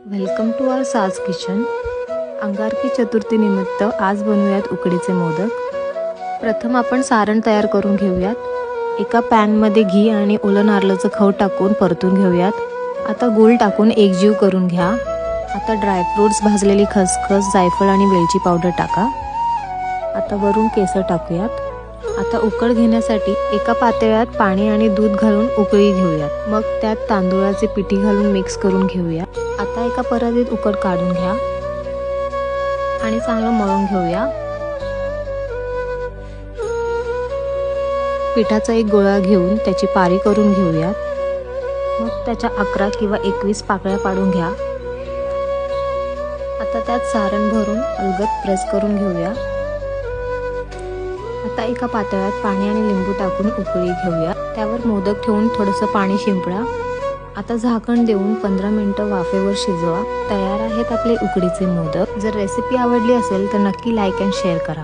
Welcome to आवर साज kitchen. Angarki चतुर्थी निमित्त आज बनवूयात उकडीचे मोदक। प्रथम आपण सारण तयार करून घेऊयात। एका पॅनमध्ये घी आणि ओलं नारळाचं खव टाकून परतून घेऊयात। आता गूळ टाकून एकजीव करून घ्या। आता ड्रायफ्रुट्स, भाजलेली खसखस, जायफळ आणि वेलची पावडर टाका। आता वरून केसर टाकूयात। आता उकळ घेण्यासाठी एका पातेल्यात पाणी आणि दूध घालून उकळी घेऊयात। मग त्यात तांदूळाचे पिठी घालून मिक्स करून घेऊया। आता एका परातीत उकड काढून घ्या आणि चांगलं मळून घेऊया। पिठाचा एक गोळा घेऊन त्याची पारी करून घेऊया। मग त्याच्या 11 किंवा 21 पाकळ्या पाडून घ्या। आता त्यात सारण भरून अलगद प्रेस करून घेऊया। आता एका पातेल्यात पाणी आणि लिंबू टाकून उकळी घेऊया। त्यावर मोदक ठेवून थोडंसं पाणी शिंपडा। आता झाकण देऊन 15 मिनिटं वाफेवर शिजवा। तयार आहेत आपले उकडीचे मोदक। जर रेसिपी आवडली असेल तर नक्की लाईक आणि शेअर करा।